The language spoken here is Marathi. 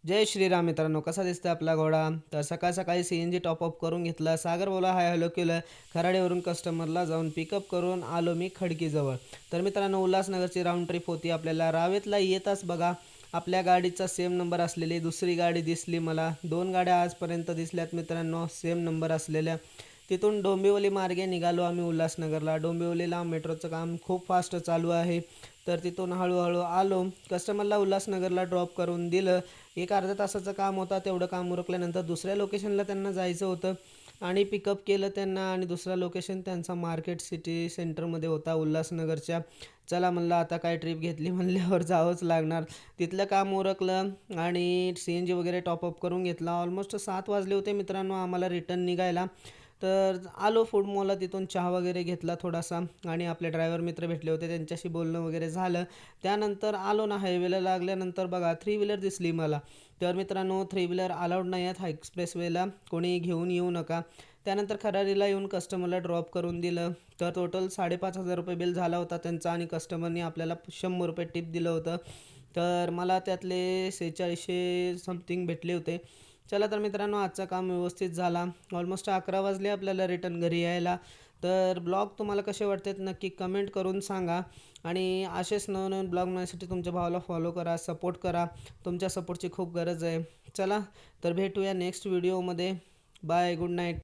जय श्रीराम मित्रांनो, कसा दिसतोय आपला घोडा? तर सकाळ-सकाळी सी-एन-जी टॉपअप करून घेतला. सागर बोला हाय हॅलो केलं. खराडेवरून कस्टमरला जाऊन पिकअप करून आलो मी खडकीजवळ. तर मित्रांनो, उल्हासनगरची राउंड ट्रिप होती आपल्याला. रावेतला येताच बघा आपल्या गाडीचा सेम नंबर असलेली दुसरी गाडी दिसली मला. 2 गाड्या आजपर्यंत दिसल्यात मित्रांनो सेम नंबर असलेल्या. तिथून डोंबिवली मार्गे निघालो आम्ही उल्हासनगरला. डोंबिवलीला मेट्रोचं काम खूप फास्ट चालू आहे. तर तिथून हळूहळू आलो. कस्टमरला उल्हासनगरला ड्रॉप करून दिलं. एक अर्ध्या तासाचं काम होता. तेवढं काम उरकल्यानंतर दुसऱ्या लोकेशनला त्यांना जायचं होतं आणि पिकअप केलं त्यांना आणि दुसरा लोकेशन त्यांचा मार्केट सिटी सेंटरमध्ये होता उल्हासनगरच्या. चला म्हणलं आता काय ट्रिप घेतली म्हणल्यावर जावंच लागणार. तिथलं काम उरकलं आणि सी-एन-जी वगैरे टॉपअप करून घेतला. ऑलमोस्ट 7 वाजले होते मित्रांनो आम्हाला रिटर्न निघायला. तर आलो फूड मॉलला, तिथून चहा वगैरे घेतला थोडासा आणि आपले ड्रायव्हर मित्र भेटले होते त्यांच्याशी बोलणं वगैरे झालं. त्यानंतर आलो ना हायवेला लागल्यानंतर बघा थ्री व्हीलर दिसली मला. तर मित्रांनो थ्री व्हीलर अलाउड नाही आहेत हा एक्सप्रेसवेला, कोणी घेऊन येऊ नका. त्यानंतर खराडीला येऊन कस्टमरला ड्रॉप करून दिलं. तर टोटल 5,500 रुपये बिल झाला होता त्यांचा आणि कस्टमरनी आपल्याला 100 रुपये टिप दिलं होतं. तर मला त्यातले 4600 समथिंग भेटले होते. चला तर मित्रांनो आजचं काम व्यवस्थित झाला. ऑलमोस्ट 11 वाजले आपल्याला रिटर्न घरी यायला. तर ब्लॉग तुम्हाला कसे वाटतात नक्की कमेंट करून सांगा आणि असेच नवनवीन ब्लॉग मिळण्यासाठी तुमच्या भावाला फॉलो करा, सपोर्ट करा. तुमच्या सपोर्टची खूप गरज आहे. चला तर भेटूया नेक्स्ट व्हिडिओमध्ये. Bye, good night.